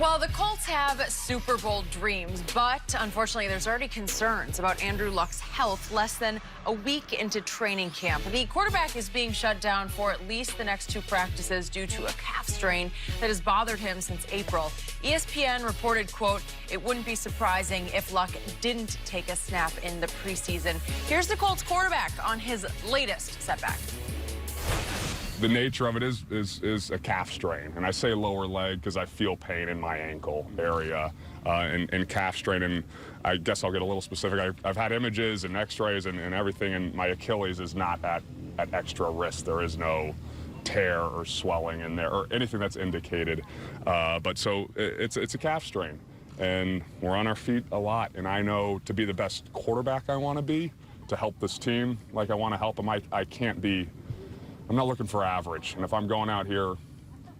Well, the Colts have Super Bowl dreams, but unfortunately, there's already concerns about Andrew Luck's health less than a week into training camp. The quarterback is being shut down for at least the next 2 practices due to a calf strain that has bothered him since April. ESPN reported, quote, "It wouldn't be surprising if Luck didn't take a snap in the preseason." Here's the Colts quarterback on his latest setback. The nature of it is a calf strain, and I say lower leg because I feel pain in my ankle area and calf strain, and I guess I'll get a little specific. I've had images and x-rays and everything, and my Achilles is not at extra risk. There is no tear or swelling in there or anything that's indicated, but so it's a calf strain, and we're on our feet a lot, and I know to be the best quarterback I want to be, to help this team like I want to help them, I can't be. I'm not looking for average, and if I'm going out here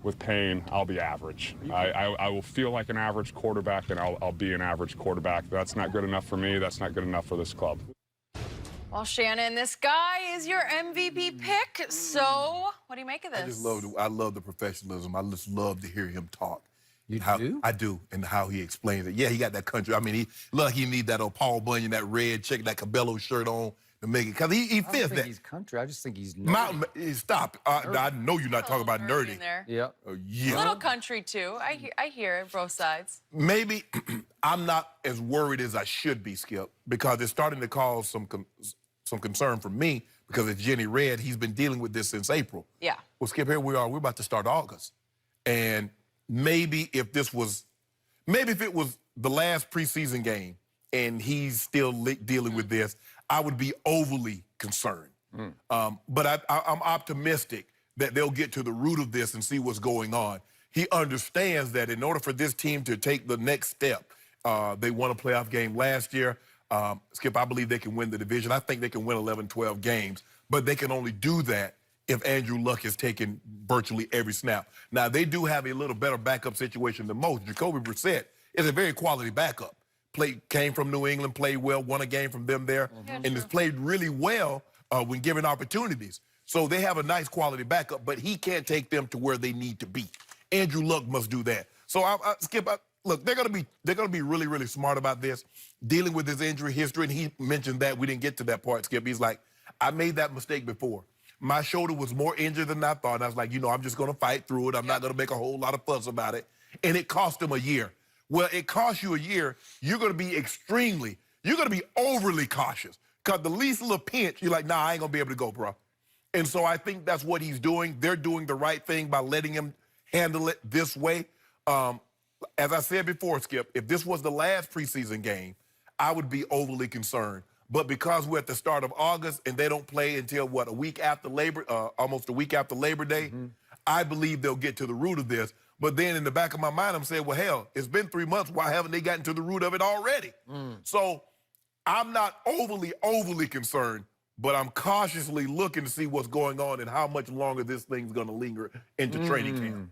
with pain, I'll be average. I will feel like an average quarterback, and I'll be an average quarterback. That's not good enough for me. That's not good enough for this club. Well, Shannon, this guy is your MVP pick, so what do you make of this? I love the professionalism. I just love to hear him talk. You do? I do, and how he explains it. Yeah, he got that country. I mean, he need that old Paul Bunyan, that red check, that Cabello shirt on. To make it, because he fits that. I don't think he's country. I just think he's nerdy. Stop. I know you're not talking about nerdy. Yeah. Yeah. A little country, too. I hear it, both sides. Maybe I'm not as worried as I should be, Skip, because it's starting to cause some concern for me, because it's Jenny Red. He's been dealing with this since April. Yeah. Well, Skip, here we are. We're about to start August. And maybe if it was the last preseason game and he's still dealing with this, I would be overly concerned. But I'm optimistic that they'll get to the root of this and see what's going on. He understands that in order for this team to take the next step, they won a playoff game last year. Skip, I believe they can win the division. I think they can win 11, 12 games, but they can only do that if Andrew Luck is taking virtually every snap. Now, they do have a little better backup situation than most. Jacoby Brissett is a very quality backup. Came from New England, played well, won a game from them there, and has played really well when given opportunities. So they have a nice quality backup, but he can't take them to where they need to be. Andrew Luck must do that. So Skip, look, they're gonna be really, really smart about this, dealing with his injury history. And he mentioned that we didn't get to that part, Skip. He's like, I made that mistake before. My shoulder was more injured than I thought. And I was like, I'm just gonna fight through it. I'm not gonna make a whole lot of fuss about it. And it cost him a year. Well, it costs you a year. You're going to be overly cautious. Because the least little pinch, you're like, nah, I ain't going to be able to go, bro. And so I think that's what he's doing. They're doing the right thing by letting him handle it this way. As I said before, Skip, if this was the last preseason game, I would be overly concerned. But because we're at the start of August and they don't play until, what, almost a week after Labor Day, I believe they'll get to the root of this. But then in the back of my mind, I'm saying, well, hell, it's been 3 months. Why haven't they gotten to the root of it already? So I'm not overly concerned, but I'm cautiously looking to see what's going on and how much longer this thing's going to linger into training camp.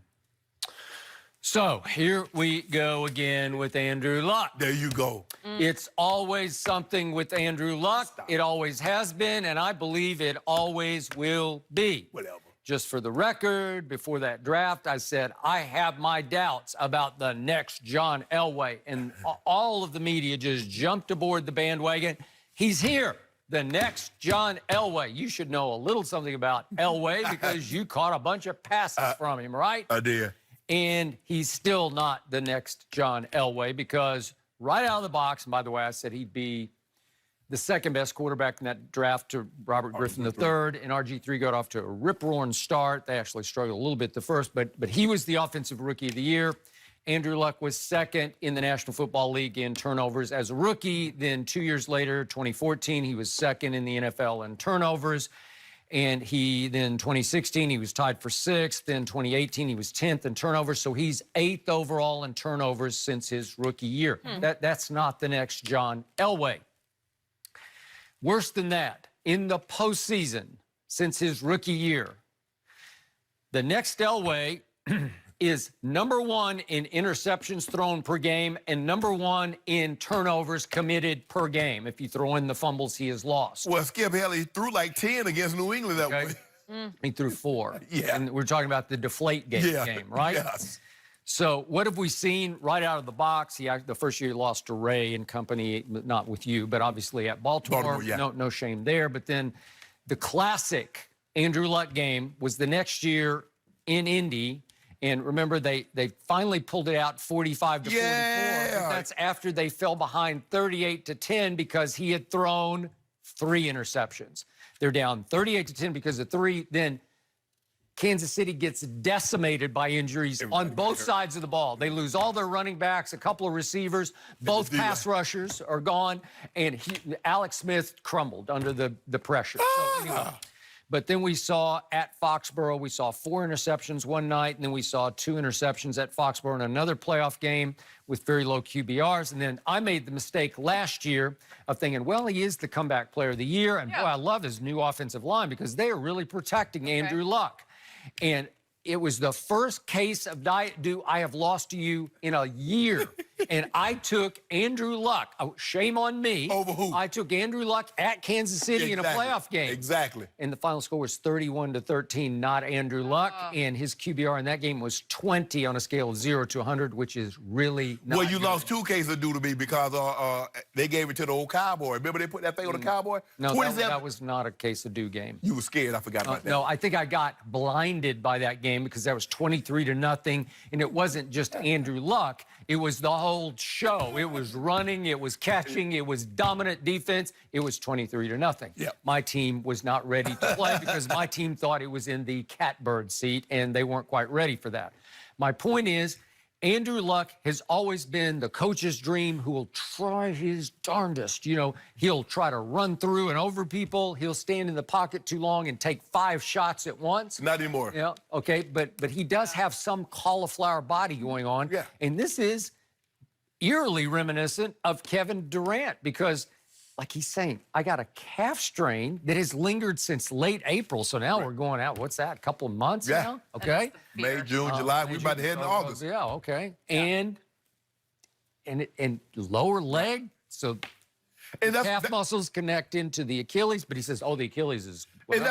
So here we go again with Andrew Luck. There you go. It's always something with Andrew Luck. It always has been, and I believe it always will be. Whatever. Just for the record, before that draft, I said, I have my doubts about the next John Elway. And all of the media just jumped aboard the bandwagon. He's here, the next John Elway. You should know a little something about Elway because you caught a bunch of passes from him, right? I did. And he's still not the next John Elway because right out of the box, and by the way, I said he'd be the second best quarterback in that draft to Robert Griffin III, and RG3 got off to a rip-roaring start. They actually struggled a little bit the first, but he was the Offensive Rookie of the Year. Andrew Luck was second in the National Football League in turnovers as a rookie. Then 2 years later, 2014, he was second in the NFL in turnovers. And then 2016, he was tied for 6th. Then 2018, he was 10th in turnovers. So he's 8th overall in turnovers since his rookie year. That's not the next John Elway. Worse than that, in the postseason, since his rookie year, the next Elway is #1 in interceptions thrown per game and #1 in turnovers committed per game, if you throw in the fumbles he has lost. Well, Skip, hell, he threw like 10 against New England that way. He threw 4. Yeah. And we're talking about the Deflategate game, right? Yes. So what have we seen right out of the box? The first year he lost to Ray and company, not with you, but obviously at Baltimore. Yeah. No shame there. But then the classic Andrew Luck game was the next year in Indy. And remember, they finally pulled it out 45 to 44. But that's after they fell behind 38-10 because he had thrown 3 interceptions. They're down 38-10 because of 3. Then Kansas City gets decimated by injuries on both sides of the ball. They lose all their running backs, a couple of receivers, both pass rushers are gone, and Alex Smith crumbled under the pressure. So anyway, but then we saw at Foxborough, we saw 4 interceptions one night, and then we saw 2 interceptions at Foxborough in another playoff game with very low QBRs. And then I made the mistake last year of thinking, well, he is the comeback player of the year. And boy, I love his new offensive line because they are really protecting Andrew Luck. And it was the first case of diet do I have lost to you in a year. And I took Andrew Luck. Oh, shame on me. Over who? I took Andrew Luck at Kansas City in a playoff game. Exactly. And the final score was 31-13, not Andrew Luck. And his QBR in that game was 20 on a scale of 0 to 100, which is really not Well, you good. lost 2 cases due to me because they gave it to the old Cowboy. Remember they put that thing on the Cowboy? No, that was not a case of due game. You were scared. I forgot about that. No, I think I got blinded by that game because that was 23-0, and it wasn't just Andrew Luck. It was the whole show. It was running, it was catching, it was dominant defense. It was 23-0. Yep. My team was not ready to play because my team thought it was in the catbird seat, and they weren't quite ready for that. My point is, Andrew Luck has always been the coach's dream who will try his darndest. You know, he'll try to run through and over people. He'll stand in the pocket too long and take 5 shots at once. Not anymore. Yeah, okay, but he does have some cauliflower body going on. Yeah. And this is eerily reminiscent of Kevin Durant because, like he's saying, I got a calf strain that has lingered since late April. So now we're going out, what's that, a couple of months now? Okay. May, June, July. We're about to head into August. Yeah, okay. And lower leg, so And calf muscles connect into the Achilles, but he says, oh, the Achilles is... And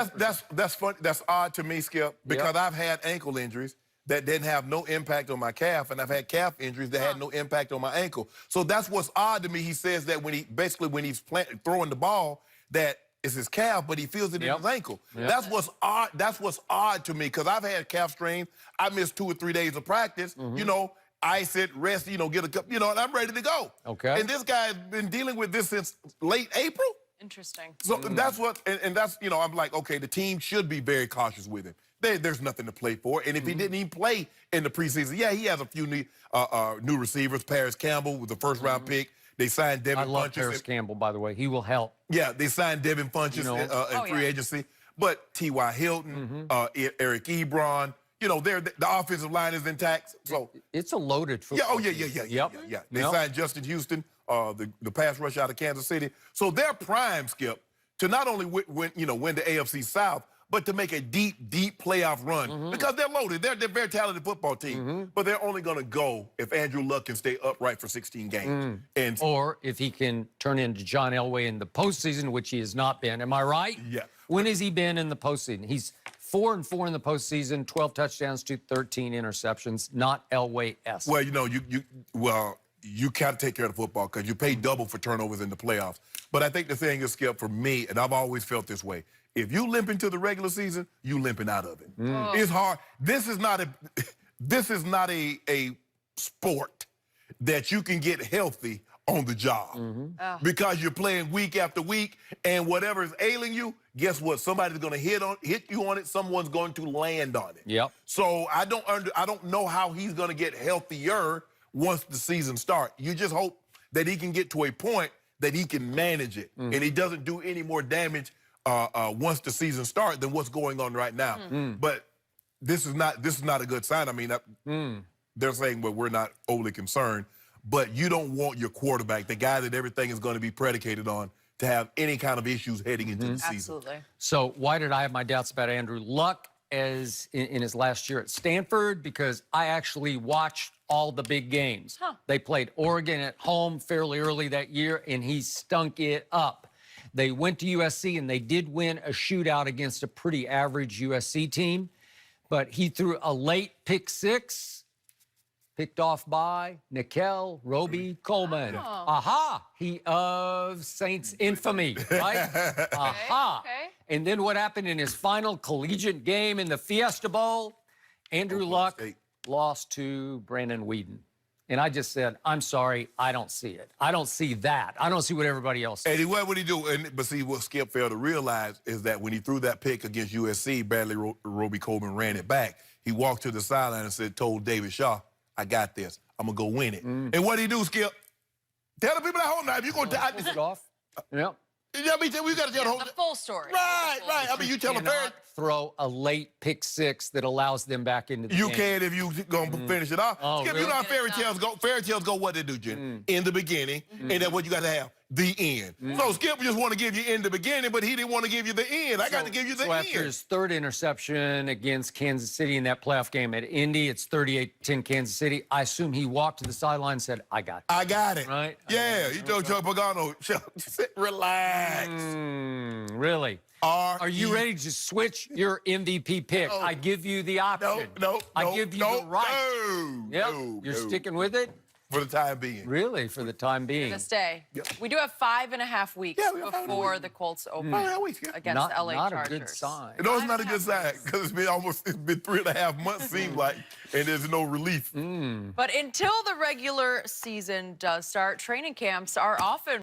that's funny. That's odd to me, Skip, because I've had ankle injuries that didn't have no impact on my calf, and I've had calf injuries that had no impact on my ankle. So that's what's odd to me. He says that when he's throwing the ball, that it's his calf, but he feels it in his ankle. That's what's odd. That's what's odd to me because I've had calf strains. I missed 2 or 3 days of practice. You know, ice it, rest. You know, get a cup. You know, and I'm ready to go. Okay. And this guy's been dealing with this since late April. Interesting. So that's what, and that's, you know, I'm like, okay, the team should be very cautious with him. There's nothing to play for. And if he didn't even play in the preseason, he has a few new receivers. Paris Campbell was the first-round pick. They signed Devin Funchess. I love Paris Campbell, by the way. He will help. Yeah, they signed Devin Funchess in free agency. But T.Y. Hilton, Eric Ebron, you know, the offensive line is intact. So it's a loaded football. Yeah. They signed Justin Houston, the pass rush out of Kansas City. So they're prime, Skip, to not only win the AFC South, but to make a deep playoff run because they're loaded. They're a very talented football team, but they're only going to go if Andrew Luck can stay upright for 16 games. Or if he can turn into John Elway in the postseason, which he has not been. Am I right? Yeah. When has he been in the postseason? He's 4-4 in the postseason, 12 touchdowns to 13 interceptions, not Elway-esque. Well, you know, you got to take care of the football because you pay double for turnovers in the playoffs. But I think the thing is, Skip, for me, and I've always felt this way, if you limp into the regular season, you limping out of it. It's hard. This is not a sport that you can get healthy on the job because you're playing week after week, and whatever is ailing you, guess what? Somebody's going to hit you on it. Someone's going to land on it. Yep. So I don't know how he's going to get healthier once the season starts. You just hope that he can get to a point that he can manage it and he doesn't do any more damage once the season starts than what's going on right now. But this is not a good sign. I mean, they're saying, well, we're not overly concerned, but you don't want your quarterback, the guy that everything is going to be predicated on, to have any kind of issues heading into the season. Absolutely. So why did I have my doubts about Andrew Luck as in his last year at Stanford? Because I actually watched all the big games. They played Oregon at home fairly early that year, and he stunk it up. They went to USC, and they did win a shootout against a pretty average USC team, but he threw a late pick picked off by Nickel Roby Coleman. Aha! He of Saints infamy, right? Aha! Okay. And then what happened in his final collegiate game in the Fiesta Bowl? Andrew Luck State. lost to Brandon Whedon. And I just said, I'm sorry, I don't see it. I don't see that. I don't see what everybody else sees. And what would he do? But see, what Skip failed to realize is that when he threw that pick against USC, Bradley Roby Coleman ran it back. He walked to the sideline and told David Shaw, I got this. I'm going to go win it. And what did he do, Skip? Tell the people at home now, if you're going to die. Pulled it off. Yep. You know what I mean? We got to tell the whole... The full story. Right. I mean, you tell them fair. Cannot throw a late pick six that allows them back into the You game. can if you going to finish it off. Oh, Skip, really? you know how fairy tales go? Fairy tales go what they do, Jen? In the beginning, and then what you got to have? The end. So Skip just want to give you in the beginning, but he didn't want to give you the end. I got to give you the So end. after his third interception against Kansas City in that playoff game at Indy, it's 38-10 Kansas City. I assume he walked to the sideline and said, I got it. I got it. Right? Yeah, you told Chuck Pagano, relax. Really? Are you ready to switch your MVP pick? I give you the option. No. I give you the right. Yep. You're sticking with it? For the time being. Really, for the time being. To stay. We do have 5.5 weeks we have 5.5 before weeks. the Colts open 5.5 weeks, yeah. against Not, the LA not Chargers. a good sign. No, it's not a 5.5 good sign weeks. because it's been 3.5 months, seems like, and there's no relief. But until the regular season does start, training camps are often